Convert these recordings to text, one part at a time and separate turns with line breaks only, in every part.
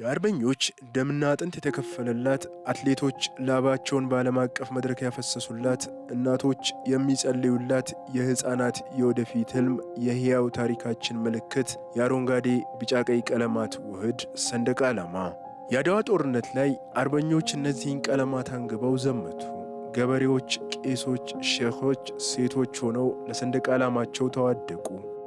የአርበኞች ደምና አጥንት የተከፈለላት፣ አትሌቶች ላባቸውን በዓለም አቀፍ መድረክ ያፈሰሱላት፣ እናቶች የሚጸልዩላት፣ የህፃናት የወደፊት ህልም፣ የህያው ታሪካችን ምልክት፣ የአረንጓዴ ቢጫ ቀይ ቀለማት ውህድ ሰንደቅ ዓላማ። የአድዋ ጦርነት ላይ አርበኞች እነዚህን ቀለማት አንግበው ዘመቱ። ገበሬዎች፣ ቄሶች፣ ሼኾች፣ ሴቶች ሆነው ለሰንደቅ ዓላማቸው ተዋደቁ።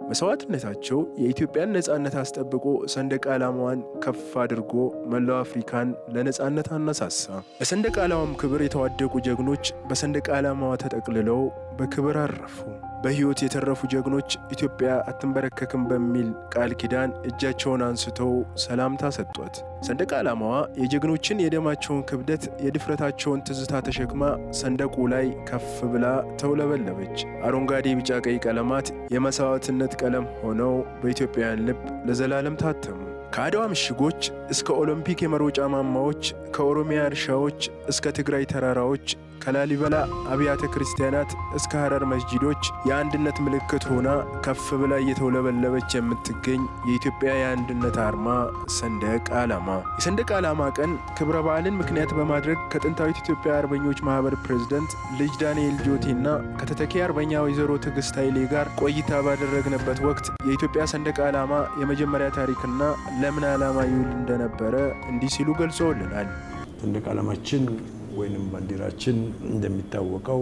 መስዋዕትነታቸው የኢትዮጵያን ነጻነት አስጠብቆ ሰንደቅ ዓላማዋን ከፍ አድርጎ መላው አፍሪካን ለነጻነት አነሳሳ። ለሰንደቅ ዓላማም ክብር የተዋደቁ ጀግኖች በሰንደቅ ዓላማዋ ተጠቅልለው በክብር አረፉ። በሕይወት የተረፉ ጀግኖች ኢትዮጵያ አትንበረከክም በሚል ቃል ኪዳን እጃቸውን አንስተው ሰላምታ ሰጧት። ሰንደቅ ዓላማዋ የጀግኖችን የደማቸውን ክብደት፣ የድፍረታቸውን ትዝታ ተሸክማ ሰንደቁ ላይ ከፍ ብላ ተውለበለበች። አረንጓዴ፣ ቢጫ፣ ቀይ ቀለማት የመስዋዕትነት ቀለም ሆነው በኢትዮጵያውያን ልብ ለዘላለም ታተሙ። ከአድዋ ምሽጎች እስከ ኦሎምፒክ የመሮጫ ማማዎች፣ ከኦሮሚያ እርሻዎች እስከ ትግራይ ተራራዎች፣ ከላሊበላ አብያተ ክርስቲያናት እስከ ሐረር መስጂዶች የአንድነት ምልክት ሆና ከፍ ብላ እየተውለበለበች የምትገኝ የኢትዮጵያ የአንድነት አርማ ሰንደቅ ዓላማ። የሰንደቅ ዓላማ ቀን ክብረ በዓልን ምክንያት በማድረግ ከጥንታዊት ኢትዮጵያ አርበኞች ማህበር ፕሬዝዳንት ልጅ ዳንኤል ጆቴና ከተተኪ አርበኛ ወይዘሮ ትዕግስት ኃይሌ ጋር ቆይታ ባደረግንበት ወቅት የኢትዮጵያ ሰንደቅ ዓላማ የመጀመሪያ ታሪክና ለምን ዓላማ ይውል እንደነበረ እንዲህ ሲሉ ገልጸውልናል።
ሰንደቅ ዓላማችን ወይንም ባንዲራችን እንደሚታወቀው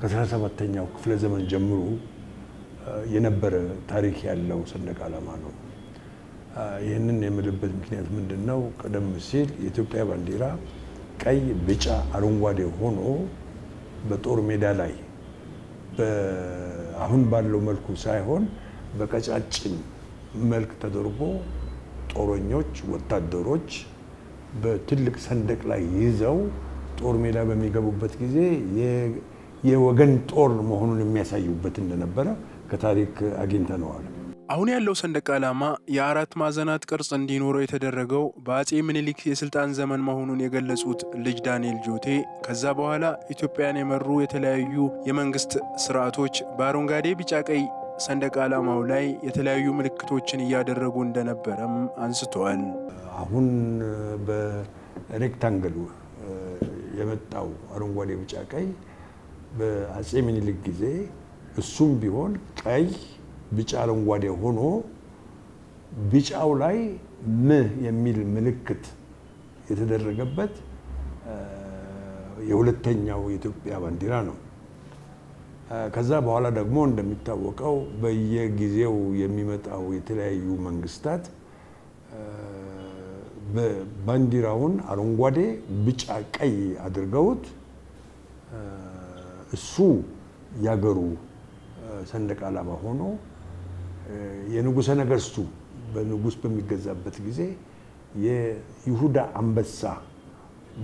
ከ17ኛው ክፍለ ዘመን ጀምሮ የነበረ ታሪክ ያለው ሰንደቅ ዓላማ ነው። ይህንን የምልበት ምክንያት ምንድነው? ቀደም ሲል የኢትዮጵያ ባንዲራ ቀይ፣ ቢጫ፣ አረንጓዴ ሆኖ በጦር ሜዳ ላይ አሁን ባለው መልኩ ሳይሆን በቀጫጭን መልክ ተደርጎ ጦረኞች፣ ወታደሮች በትልቅ ሰንደቅ ላይ ይዘው ጦር ሜዳ በሚገቡበት ጊዜ የወገን ጦር መሆኑን የሚያሳዩበት እንደነበረ ከታሪክ አግኝተነዋል።
አሁን ያለው ሰንደቅ ዓላማ የአራት ማዕዘናት ቅርጽ እንዲኖረው የተደረገው በአጼ ምኒልክ የስልጣን ዘመን መሆኑን የገለጹት ልጅ ዳንኤል ጆቴ ከዛ በኋላ ኢትዮጵያን የመሩ የተለያዩ የመንግስት ስርዓቶች በአረንጓዴ፣ ቢጫ፣ ቀይ ሰንደቅ ዓላማው ላይ የተለያዩ ምልክቶችን እያደረጉ እንደነበረም አንስተዋል።
አሁን በሬክታንግል የመጣው አረንጓዴ፣ ቢጫ፣ ቀይ በአጼ ምኒልክ ጊዜ እሱም ቢሆን ቀይ፣ ቢጫ፣ አረንጓዴ ሆኖ ቢጫው ላይ ም የሚል ምልክት የተደረገበት የሁለተኛው የኢትዮጵያ ባንዲራ ነው። ከዛ በኋላ ደግሞ እንደሚታወቀው በየጊዜው የሚመጣው የተለያዩ መንግስታት ባንዲራውን አረንጓዴ፣ ቢጫ፣ ቀይ አድርገውት እሱ ያገሩ ሰንደቅ ዓላማ ሆኖ የንጉሠ ነገሥቱ በንጉሥ በሚገዛበት ጊዜ የይሁዳ አንበሳ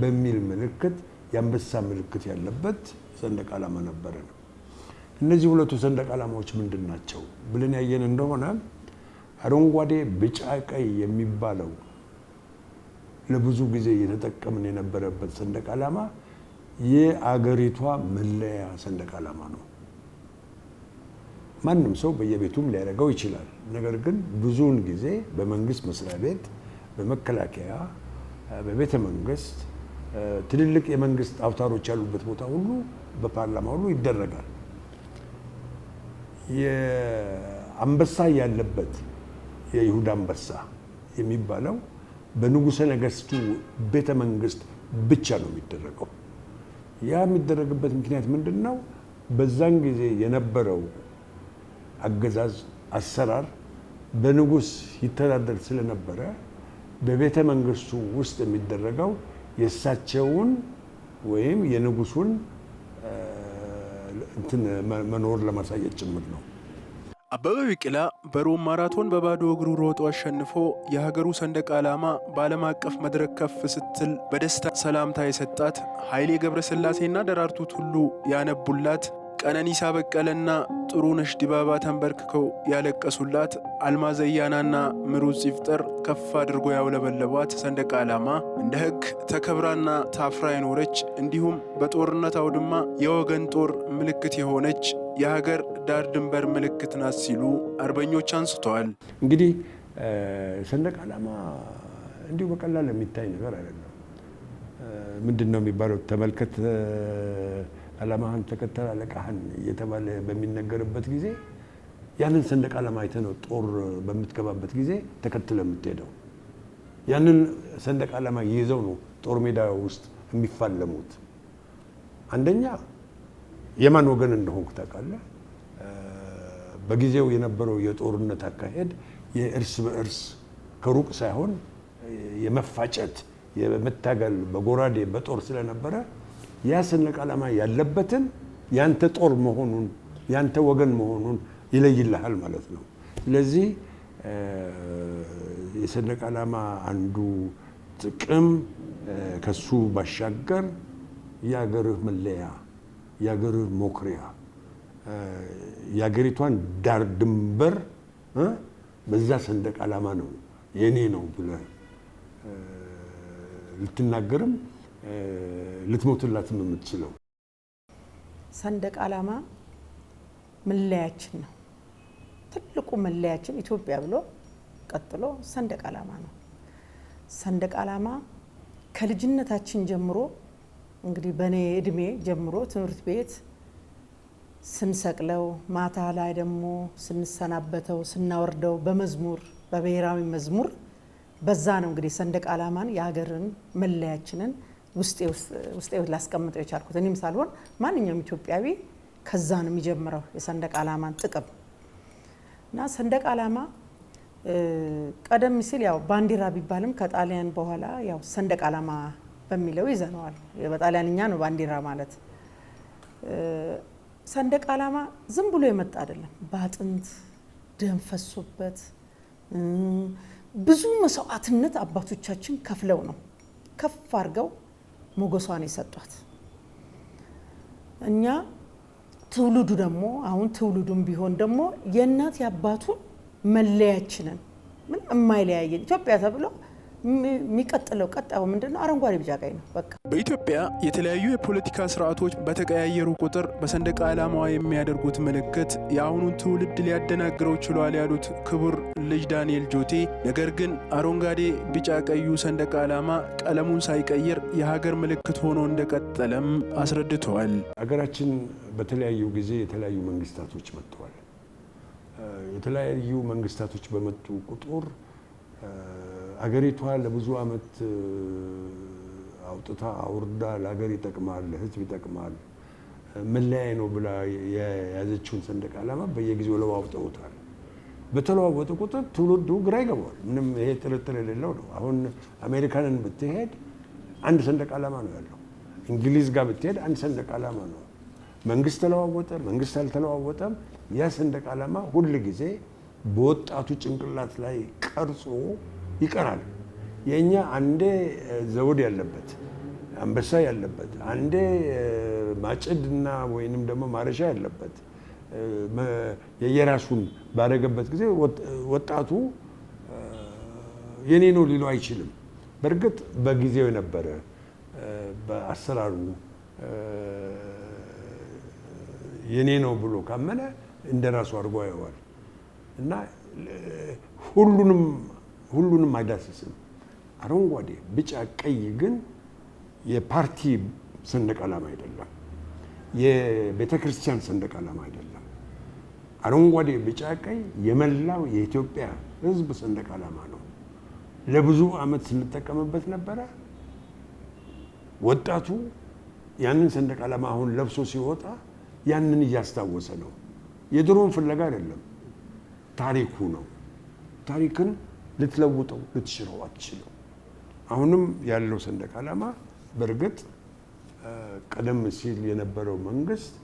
በሚል ምልክት የአንበሳ ምልክት ያለበት ሰንደቅ ዓላማ ነበረ ነው። እነዚህ ሁለቱ ሰንደቅ ዓላማዎች ምንድን ናቸው ብለን ያየን እንደሆነ አረንጓዴ፣ ቢጫ፣ ቀይ የሚባለው ለብዙ ጊዜ የተጠቀምን የነበረበት ሰንደቅ ዓላማ የአገሪቷ መለያ ሰንደቅ ዓላማ ነው። ማንም ሰው በየቤቱም ሊያደርገው ይችላል። ነገር ግን ብዙውን ጊዜ በመንግስት መስሪያ ቤት፣ በመከላከያ፣ በቤተ መንግስት፣ ትልልቅ የመንግስት አውታሮች ያሉበት ቦታ ሁሉ፣ በፓርላማ ሁሉ ይደረጋል። የአንበሳ ያለበት የይሁዳ አንበሳ የሚባለው በንጉሠ ነገሥቱ ቤተ መንግስት ብቻ ነው የሚደረገው። ያ የሚደረግበት ምክንያት ምንድነው? በዛን ጊዜ የነበረው አገዛዝ አሰራር በንጉስ ይተዳደር ስለነበረ በቤተ መንግስቱ ውስጥ የሚደረገው የእሳቸውን ወይም የንጉሱን መኖር ለማሳየት ጭምር ነው።
አበበ ቢቂላ በሮም ማራቶን በባዶ እግሩ ሮጦ አሸንፎ የሀገሩ ሰንደቅ ዓላማ በዓለም አቀፍ መድረክ ከፍ ስትል በደስታ ሰላምታ የሰጣት፣ ኃይሌ ገብረስላሴና ደራርቱ ቱሉ ያነቡላት፣ ቀነኒሳ በቀለና ጥሩነሽ ዲባባ ተንበርክከው ያለቀሱላት፣ አልማዝ አያናና ምሩጽ ይፍጠር ከፍ አድርጎ ያውለበለቧት ሰንደቅ ዓላማ እንደ ሕግ ተከብራና ታፍራ የኖረች እንዲሁም በጦርነት አውድማ የወገን ጦር ምልክት የሆነች የሀገር ዳር ድንበር ምልክት ናት ሲሉ አርበኞች አንስተዋል።
እንግዲህ ሰንደቅ ዓላማ እንዲሁ በቀላል የሚታይ ነገር አይደለም። ምንድነው የሚባለው? ተመልከት ዓላማህን ተከተል አለቃህን እየተባለ በሚነገርበት ጊዜ ያንን ሰንደቅ ዓላማ አይተህ ነው ጦር በምትገባበት ጊዜ ተከትለ የምትሄደው። ያንን ሰንደቅ ዓላማ ይዘው ነው ጦር ሜዳ ውስጥ የሚፋለሙት። አንደኛ የማን ወገን እንደሆንክ ታውቃለህ። በጊዜው የነበረው የጦርነት አካሄድ የእርስ በእርስ ከሩቅ ሳይሆን የመፋጨት የመታገል በጎራዴ በጦር ስለነበረ ያ ሰንደቅ ዓላማ ያለበትን ያንተ ጦር መሆኑን ያንተ ወገን መሆኑን ይለይልሃል ማለት ነው። ስለዚህ የሰንደቅ ዓላማ አንዱ ጥቅም ከሱ ባሻገር የአገርህ መለያ፣ የአገርህ ሞክሪያ፣ የአገሪቷን ዳር ድንበር በዛ ሰንደቅ ዓላማ ነው የኔ ነው ብለህ ልትናገርም ልትሞትላትም የምትችለው።
ሰንደቅ ዓላማ መለያችን ነው። ትልቁ መለያችን ኢትዮጵያ ብሎ ቀጥሎ ሰንደቅ ዓላማ ነው። ሰንደቅ ዓላማ ከልጅነታችን ጀምሮ እንግዲህ በኔ እድሜ ጀምሮ ትምህርት ቤት ስንሰቅለው ማታ ላይ ደግሞ ስንሰናበተው ስናወርደው በመዝሙር በብሔራዊ መዝሙር በዛ ነው እንግዲህ ሰንደቅ ዓላማን የሀገርን መለያችንን ውስጤ ላስቀምጠው የቻልኩት። እኔም ሳልሆን ማንኛውም ኢትዮጵያዊ ከዛ ነው የሚጀምረው የሰንደቅ ዓላማን ጥቅም እና ሰንደቅ ዓላማ ቀደም ሲል ያው ባንዲራ ቢባልም ከጣሊያን በኋላ ያው ሰንደቅ ዓላማ በሚለው ይዘነዋል። በጣሊያንኛ ነው ባንዲራ ማለት። ሰንደቅ ዓላማ ዝም ብሎ የመጣ አይደለም። በአጥንት ደም ፈሶበት ብዙ መስዋዕትነት አባቶቻችን ከፍለው ነው ከፍ አድርገው ሞገሷን የሰጧት። እኛ ትውልዱ ደግሞ አሁን ትውልዱም ቢሆን ደግሞ የእናት ያባቱን መለያችንን ምን የማይለያየን ኢትዮጵያ ተብሎ የሚቀጥለው ቀጣዩ ምንድነው? አረንጓዴ ቢጫ ቀይ ነው። በቃ
በኢትዮጵያ የተለያዩ የፖለቲካ ስርዓቶች በተቀያየሩ ቁጥር በሰንደቅ ዓላማዋ የሚያደርጉት ምልክት የአሁኑን ትውልድ ሊያደናግረው ችሏል ያሉት ክቡር ልጅ ዳንኤል ጆቴ፣ ነገር ግን አረንጓዴ ቢጫ ቀዩ ሰንደቅ ዓላማ ቀለሙን ሳይቀይር የሀገር ምልክት ሆኖ እንደቀጠለም አስረድተዋል።
ሀገራችን በተለያዩ ጊዜ የተለያዩ መንግስታቶች መጥተዋል። የተለያዩ መንግስታቶች በመጡ ቁጥር አገሪቷ ለብዙ አመት አውጥታ አውርዳ ለሀገር ይጠቅማል ለህዝብ ይጠቅማል መለያ ነው ብላ የያዘችውን ሰንደቅ ዓላማ በየጊዜው ለዋውጠውታል። በተለዋወጠ ቁጥር ትውልዱ ግራ ይገባዋል። ምንም ይሄ ጥርጥር የሌለው ነው። አሁን አሜሪካንን ብትሄድ አንድ ሰንደቅ ዓላማ ነው ያለው። እንግሊዝ ጋር ብትሄድ አንድ ሰንደቅ ዓላማ ነው። መንግስት ተለዋወጠ መንግስት አልተለዋወጠም ያ ሰንደቅ ዓላማ ሁሉ ጊዜ በወጣቱ ጭንቅላት ላይ ቀርጾ ይቀራል። የኛ አንዴ ዘውድ ያለበት አንበሳ ያለበት አንዴ ማጭድና ወይንም ደግሞ ማረሻ ያለበት የየራሱን ባደረገበት ጊዜ ወጣቱ የኔ ነው ሊሉ አይችልም። በእርግጥ በጊዜው የነበረ በአሰራሩ የኔ ነው ብሎ ካመነ እንደራሱ አድርጎ ያየዋል እና ሁሉንም አይዳስስም። አረንጓዴ ቢጫ ቀይ ግን የፓርቲ ሰንደቅ ዓላማ አይደለም። የቤተክርስቲያን ሰንደቅ ዓላማ አይደለም። አረንጓዴ ቢጫ ቀይ የመላው የኢትዮጵያ ሕዝብ ሰንደቅ ዓላማ ነው። ለብዙ አመት ስንጠቀምበት ነበረ። ወጣቱ ያንን ሰንደቅ ዓላማ አሁን ለብሶ ሲወጣ ያንን እያስታወሰ ነው። የድሮውን ፍለጋ አይደለም፣ ታሪኩ ነው። ታሪክን ልትለውጠው ልትሽረው አትችልም። አሁንም ያለው ሰንደቅ ዓላማ በእርግጥ ቀደም ሲል የነበረው መንግስት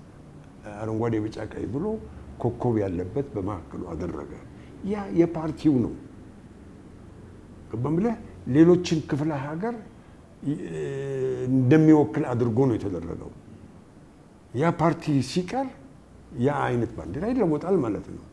አረንጓዴ ቢጫ ቀይ ብሎ ኮከብ ያለበት በማዕከሉ አደረገ። ያ የፓርቲው ነው። በመምለህ ሌሎችን ክፍለ ሀገር እንደሚወክል አድርጎ ነው የተደረገው። ያ ፓርቲ ሲቀር ያ አይነት ባንዲራ ይለወጣል ማለት ነው።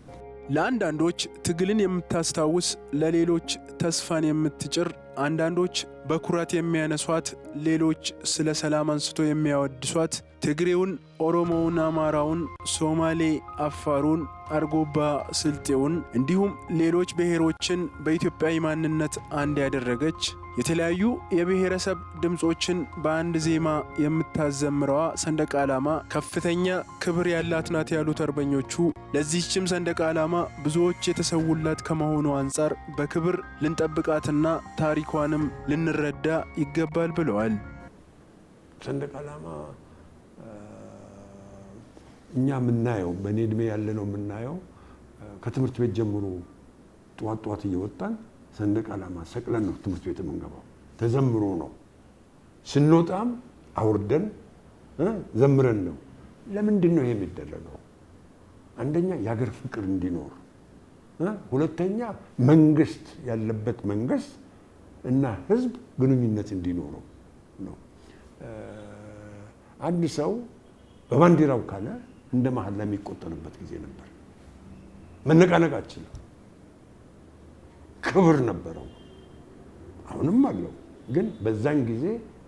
ለአንዳንዶች ትግልን የምታስታውስ፣ ለሌሎች ተስፋን የምትጭር፣ አንዳንዶች በኩራት የሚያነሷት፣ ሌሎች ስለ ሰላም አንስቶ የሚያወድሷት ትግሬውን፣ ኦሮሞውን፣ አማራውን፣ ሶማሌ፣ አፋሩን፣ አርጎባ፣ ስልጤውን እንዲሁም ሌሎች ብሔሮችን በኢትዮጵያዊ ማንነት አንድ ያደረገች የተለያዩ የብሔረሰብ ድምጾችን በአንድ ዜማ የምታዘምረዋ ሰንደቅ ዓላማ ከፍተኛ ክብር ያላት ናት ያሉት አርበኞቹ ለዚህችም ሰንደቅ ዓላማ ብዙዎች የተሰውላት ከመሆኑ አንጻር በክብር ልንጠብቃትና ታሪኳንም ልንረዳ ይገባል ብለዋል።
ሰንደቅ ዓላማ እኛ የምናየው በእኔ ዕድሜ ያለነው የምናየው ከትምህርት ቤት ጀምሮ ጠዋት እየወጣን ሰንደቅ ዓላማ ሰቅለን ነው ትምህርት ቤት የምንገባው። ተዘምሮ ነው ስንወጣም አውርደን ዘምረን ነው። ለምንድን ነው ይሄ የሚደረገው? አንደኛ የሀገር ፍቅር እንዲኖር፣ ሁለተኛ መንግስት ያለበት መንግስት እና ህዝብ ግንኙነት እንዲኖረው ነው። አንድ ሰው በባንዲራው ካለ እንደ መሐላ የሚቆጠርበት ጊዜ ነበር። መነቃነቅ አይችልም። ክብር ነበረው፣ አሁንም አለው። ግን በዛን ጊዜ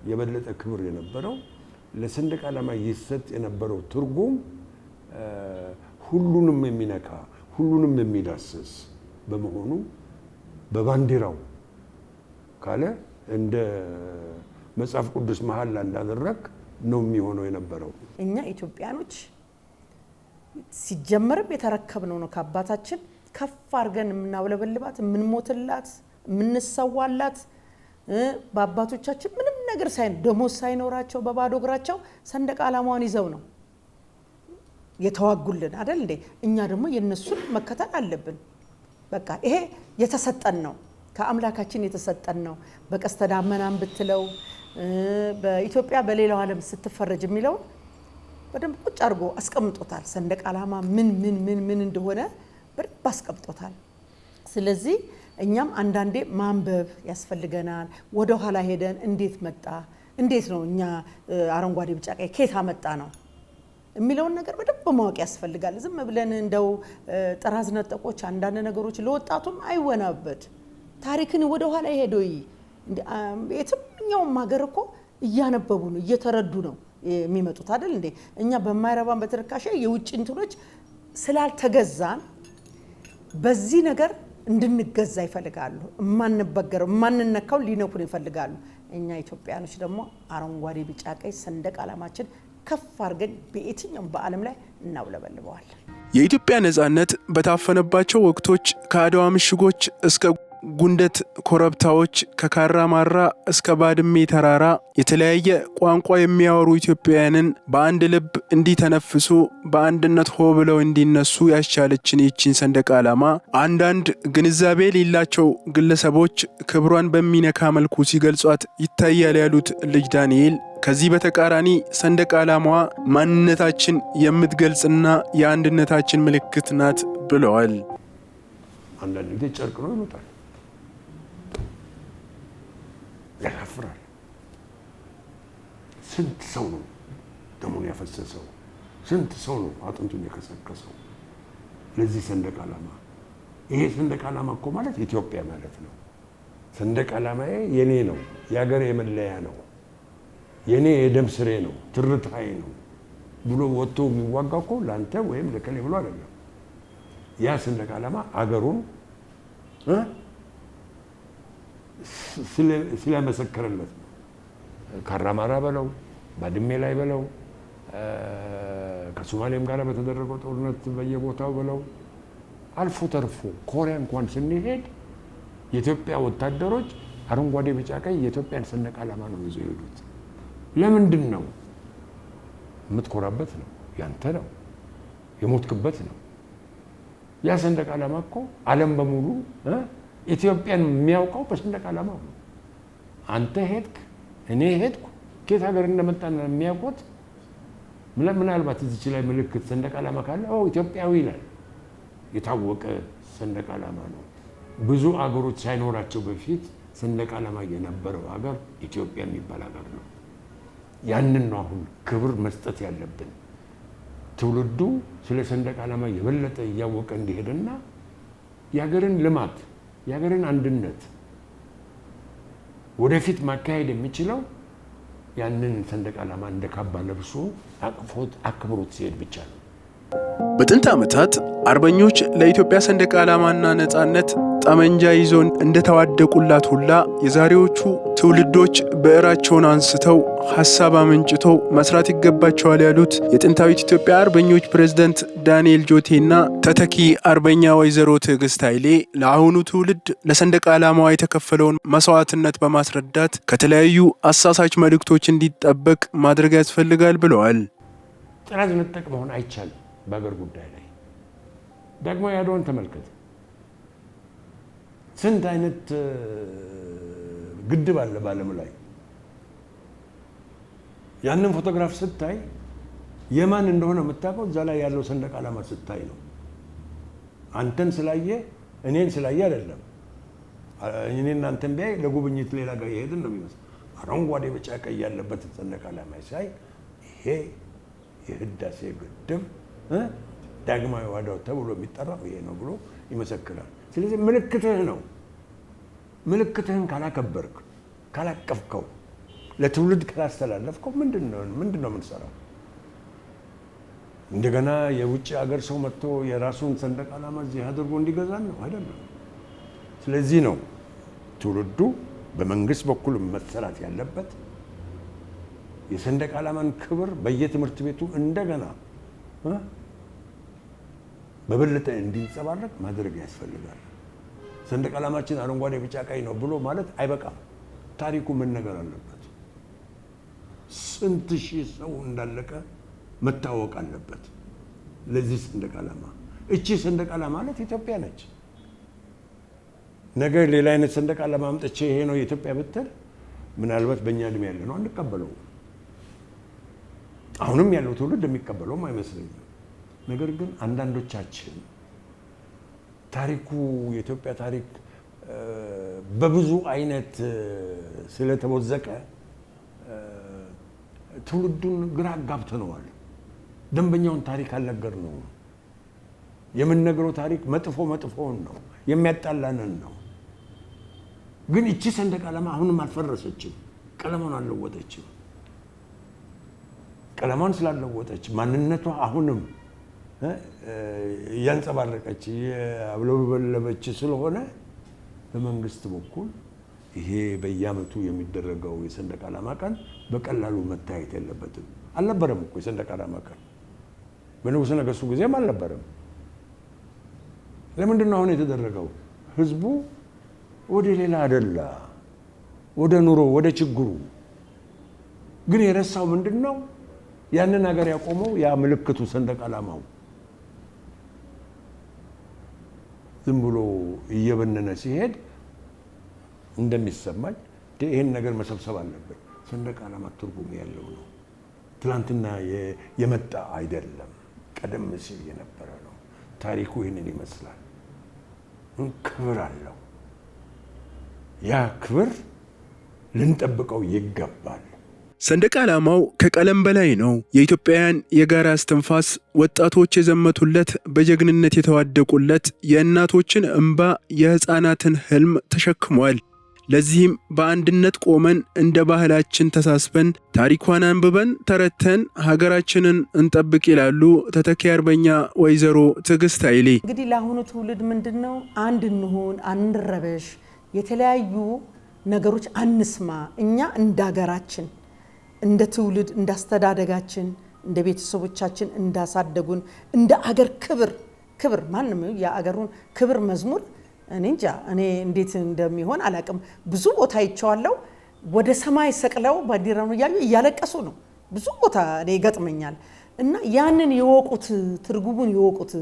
የበለጠ ክብር የነበረው ለሰንደቅ ዓላማ ይሰጥ የነበረው ትርጉም ሁሉንም የሚነካ ሁሉንም የሚዳስስ በመሆኑ በባንዲራው ካለ እንደ መጽሐፍ ቅዱስ መሐላ እንዳደረግ ነው የሚሆነው የነበረው።
እኛ ኢትዮጵያኖች ሲጀመርም የተረከብነው ነው ከአባታችን ከፍ አድርገን የምናውለበልባት፣ የምንሞትላት፣ የምንሰዋላት በአባቶቻችን ምንም ነገር ደሞዝ ሳይኖራቸው በባዶ እግራቸው ሰንደቅ ዓላማዋን ይዘው ነው የተዋጉልን አይደል እንዴ? እኛ ደግሞ የነሱን መከተል አለብን። በቃ ይሄ የተሰጠን ነው፣ ከአምላካችን የተሰጠን ነው። በቀስተ ደመናም ብትለው በኢትዮጵያ በሌላው ዓለም ስትፈረጅ የሚለው በደንብ ቁጭ አድርጎ አስቀምጦታል። ሰንደቅ ዓላማ ምን እንደሆነ በደንብ አስቀምጦታል። ስለዚህ እኛም አንዳንዴ ማንበብ ያስፈልገናል። ወደ ኋላ ሄደን እንዴት ነው እኛ አረንጓዴ ቢጫ ቀይ ከየት አመጣ ነው የሚለውን ነገር በደንብ ማወቅ ያስፈልጋል። ዝም ብለን እንደው ጥራዝ ነጠቆች አንዳንድ ነገሮች ለወጣቱም አይወናበድ። ታሪክን ወደ ኋላ ሄዶ የትኛውም ሀገር እኮ እያነበቡ ነው እየተረዱ ነው የሚመጡት አይደል እንዴ? እኛ በማይረባን በተረካሽ የውጭ እንትኖች ስላልተገዛን በዚህ ነገር እንድንገዛ ይፈልጋሉ። ማንበገረው ማንነካው ሊነኩን ይፈልጋሉ። እኛ ኢትዮጵያኖች ደግሞ አረንጓዴ ቢጫ ቀይ ሰንደቅ ዓላማችን ከፍ አድርገን በየትኛውም በዓለም ላይ እናውለበልበዋለን።
የኢትዮጵያ ነጻነት በታፈነባቸው ወቅቶች ከአድዋ ምሽጎች እስከ ጉንደት ኮረብታዎች፣ ከካራ ማራ እስከ ባድሜ ተራራ የተለያየ ቋንቋ የሚያወሩ ኢትዮጵያውያንን በአንድ ልብ እንዲተነፍሱ በአንድነት ሆ ብለው እንዲነሱ ያስቻለችን ይህችን ሰንደቅ ዓላማ አንዳንድ ግንዛቤ የሌላቸው ግለሰቦች ክብሯን በሚነካ መልኩ ሲገልጿት ይታያል ያሉት ልጅ ዳንኤል ከዚህ በተቃራኒ ሰንደቅ ዓላማዋ ማንነታችን የምትገልጽና የአንድነታችን ምልክት ናት ብለዋል።
አንዳንድ ጊዜ ጨርቅ ነው ይሉታል። ያሳፍራል። ስንት ሰው ነው ደሙን ያፈሰሰው? ስንት ሰው ነው አጥንቱን የከሰከሰው ለዚህ ሰንደቅ ዓላማ? ይሄ ሰንደቅ ዓላማ እኮ ማለት ኢትዮጵያ ማለት ነው። ሰንደቅ ዓላማዬ የኔ ነው፣ የሀገሬ መለያ ነው፣ የኔ የደም ስሬ ነው፣ ትርታዬ ነው ብሎ ወጥቶ የሚዋጋ እኮ ለአንተ ወይም ለከሌ ብሎ አይደለም። ያ ሰንደቅ ዓላማ አገሩን ስለመሰከረለት ነው። ካራማራ በለው ባድሜ ላይ በለው ከሶማሌም ጋር በተደረገው ጦርነት በየቦታው በለው አልፎ ተርፎ ኮሪያ እንኳን ስንሄድ የኢትዮጵያ ወታደሮች አረንጓዴ ቢጫ ቀይ የኢትዮጵያን ሰንደቅ ዓላማ ነው ይዘው የሄዱት። ለምንድን ነው? የምትኮራበት ነው፣ ያንተ ነው፣ የሞትክበት ነው። ያ ሰንደቅ ዓላማ እኮ ዓለም በሙሉ ኢትዮጵያን የሚያውቀው በሰንደቅ ዓላማ ነው። አንተ ሄድክ፣ እኔ ሄድኩ፣ ከየት ሀገር እንደመጣን የሚያውቁት ምናልባት እዚች ላይ ምልክት ሰንደቅ ዓላማ ካለ ኢትዮጵያዊ ይላል። የታወቀ ሰንደቅ ዓላማ ነው። ብዙ አገሮች ሳይኖራቸው በፊት ሰንደቅ ዓላማ የነበረው ሀገር ኢትዮጵያ የሚባል ሀገር ነው። ያንን ነው አሁን ክብር መስጠት ያለብን። ትውልዱ ስለ ሰንደቅ ዓላማ የበለጠ እያወቀ እንዲሄድና የሀገርን ልማት የሀገርን አንድነት ወደፊት ማካሄድ የሚችለው ያንን ሰንደቅ ዓላማ እንደ ካባ ለብሶ አቅፎት አክብሮት ሲሄድ ብቻ ነው።
በጥንት ዓመታት አርበኞች ለኢትዮጵያ ሰንደቅ ዓላማና ነጻነት ጠመንጃ ይዘው እንደተዋደቁላት ሁላ የዛሬዎቹ ትውልዶች ብዕራቸውን አንስተው ሐሳብ አመንጭተው መስራት ይገባቸዋል ያሉት የጥንታዊት ኢትዮጵያ አርበኞች ፕሬዝዳንት ዳንኤል ጆቴና ተተኪ አርበኛ ወይዘሮ ትዕግስት ኃይሌ ለአሁኑ ትውልድ ለሰንደቅ ዓላማዋ የተከፈለውን መስዋዕትነት በማስረዳት ከተለያዩ አሳሳች መልእክቶች እንዲጠበቅ ማድረግ ያስፈልጋል ብለዋል።
ጥራዝ ነጠቅ መሆን አይቻልም። በአገር ጉዳይ ላይ ደግሞ ያለውን ተመልከት። ስንት አይነት ግድብ አለ በዓለም ላይ። ያንን ፎቶግራፍ ስታይ የማን እንደሆነ የምታውቀው እዛ ላይ ያለው ሰንደቅ ዓላማ ስታይ ነው። አንተን ስላየ እኔን ስላየ አይደለም። እኔና አንተን ቢያይ ለጉብኝት ሌላ ጋር የሄድን ነው የሚመስለው። አረንጓዴ ቢጫ ቀይ ያለበት ሰንደቅ ዓላማ ሲያይ ይሄ የህዳሴ ግድብ ዳግማዊ ዋዳው ተብሎ የሚጠራው ይሄ ነው ብሎ ይመሰክራል። ስለዚህ ምልክትህ ነው። ምልክትህን ካላከበርክ፣ ካላቀፍከው፣ ለትውልድ ካላስተላለፍከው ምንድነው የምንሰራው? እንደገና የውጭ ሀገር ሰው መጥቶ የራሱን ሰንደቅ ዓላማ እዚህ አድርጎ እንዲገዛን ነው አይደለም። ስለዚህ ነው ትውልዱ በመንግስት በኩል መሰራት ያለበት የሰንደቅ ዓላማን ክብር በየትምህርት ቤቱ እንደገና በበለጠ እንዲንጸባረቅ ማድረግ ያስፈልጋል። ሰንደቅ ዓላማችን አረንጓዴ ቢጫ ቀይ ነው ብሎ ማለት አይበቃም። ታሪኩ ምን ነገር አለበት። ስንት ሺህ ሰው እንዳለቀ መታወቅ አለበት ለዚህ ሰንደቅ ዓላማ። እቺ ሰንደቅ ዓላማ ማለት ኢትዮጵያ ነች። ነገ ሌላ አይነት ሰንደቅ ዓላማ አምጥቼ ይሄ ነው የኢትዮጵያ ብትል ምናልባት በእኛ እድሜ ያለ ነው አንቀበለውም። አሁንም ያለው ትውልድ የሚቀበለውም አይመስለኝም። ነገር ግን አንዳንዶቻችን ታሪኩ የኢትዮጵያ ታሪክ በብዙ አይነት ስለተወዘቀ ትውልዱን ግራ አጋብተነዋል። ደንበኛውን ታሪክ አልነገርነውም። የምንነግረው ታሪክ መጥፎውን ነው፣ የሚያጣላንን ነው። ግን እቺ ሰንደቅ ዓላማ አሁንም አልፈረሰችም፣ ቀለሟን አልለወጠችም። ቀለሟን ስላልለወጠች ማንነቷ አሁንም እያንጸባረቀች ያብለበለበች ስለሆነ በመንግስት በኩል ይሄ በየዓመቱ የሚደረገው የሰንደቅ ዓላማ ቀን በቀላሉ መታየት የለበትም። አልነበረም እኮ የሰንደቅ ዓላማ ቀን በንጉሠ ነገሥቱ ጊዜም አልነበረም። ለምንድን ነው አሁን የተደረገው? ህዝቡ ወደ ሌላ አይደላ፣ ወደ ኑሮ፣ ወደ ችግሩ። ግን የረሳው ምንድን ነው? ያንን ሀገር ያቆመው ያ ምልክቱ ሰንደቅ ዓላማው ዝም ብሎ እየበነነ ሲሄድ እንደሚሰማኝ ይሄን ነገር መሰብሰብ አለብን። ሰንደቅ ዓላማ ትርጉም ያለው ነው። ትላንትና የመጣ አይደለም፣ ቀደም ሲል የነበረ ነው። ታሪኩ ይህንን ይመስላል። ክብር አለው። ያ ክብር ልንጠብቀው ይገባል።
ሰንደቅ ዓላማው ከቀለም በላይ ነው። የኢትዮጵያውያን የጋራ እስትንፋስ፣ ወጣቶች የዘመቱለት፣ በጀግንነት የተዋደቁለት፣ የእናቶችን እንባ፣ የሕፃናትን ህልም ተሸክሟል። ለዚህም በአንድነት ቆመን እንደ ባህላችን ተሳስበን ታሪኳን አንብበን ተረተን ሀገራችንን እንጠብቅ ይላሉ ተተኪ አርበኛ ወይዘሮ ትዕግስት ኃይሌ።
እንግዲህ ለአሁኑ ትውልድ ምንድነው? አንድ እንሁን፣ አንረበሽ፣ የተለያዩ ነገሮች አንስማ። እኛ እንደ ሀገራችን እንደ ትውልድ እንዳስተዳደጋችን እንደ ቤተሰቦቻችን እንዳሳደጉን እንደ አገር ክብር ማንም የአገሩን ክብር መዝሙር እኔ እንጃ እኔ እንዴት እንደሚሆን አላቅም። ብዙ ቦታ ይቻለው ወደ ሰማይ ሰቅለው ባንዲራውን እያለቀሱ ነው። ብዙ ቦታ እኔ ይገጥመኛል። እና ያንን የወቁት ትርጉሙን የወቁት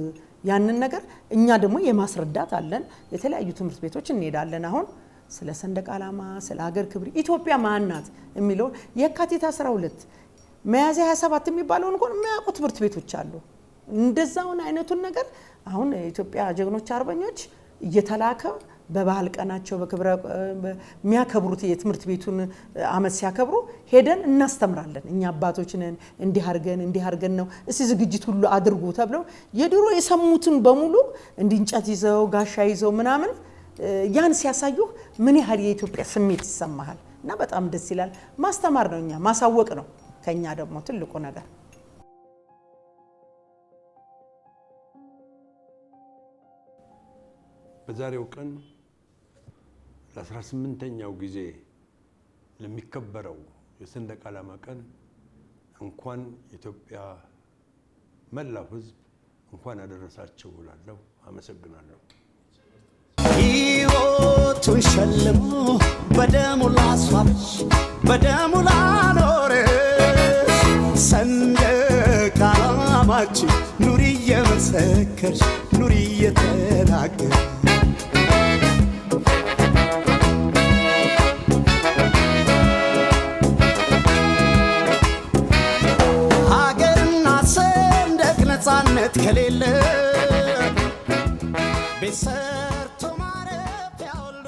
ያንን ነገር እኛ ደግሞ የማስረዳት አለን። የተለያዩ ትምህርት ቤቶች እንሄዳለን። አሁን ስለ ሰንደቅ ዓላማ ስለ ሀገር ክብር ኢትዮጵያ ማን ናት የሚለው የካቲት 12 ሚያዝያ 27 የሚባለውን እንኳን የሚያውቁ ትምህርት ቤቶች አሉ። እንደዛውን አይነቱን ነገር አሁን ኢትዮጵያ ጀግኖች አርበኞች እየተላከ በባህል ቀናቸው በክብረ የሚያከብሩት የትምህርት ቤቱን አመት ሲያከብሩ ሄደን እናስተምራለን። እኛ አባቶች ነን እንዲህ አድርገን ነው እስቲ ዝግጅት ሁሉ አድርጉ ተብለው የድሮ የሰሙትን በሙሉ እንዲንጨት ይዘው ጋሻ ይዘው ምናምን ያን ሲያሳዩ ምን ያህል የኢትዮጵያ ስሜት ይሰማሃል? እና በጣም ደስ ይላል። ማስተማር ነው፣ እኛ ማሳወቅ ነው ከኛ ደግሞ ትልቁ ነገር።
በዛሬው ቀን ለ18ኛው ጊዜ ለሚከበረው የሰንደቅ ዓላማ ቀን እንኳን ኢትዮጵያ መላው ሕዝብ እንኳን አደረሳችሁ እላለሁ። አመሰግናለሁ።
ሕይወቱን ሸልሞ በደሙ ላስዋብሽ በደሙ ላኖርሽ ሰንደቅ ዓላማችን ኑሪ እየመሰከርሽ ኑሪ እየተናገርሽ ሀገርና ሰንደቅ ነፃነት ከሌለ ቤተሰብ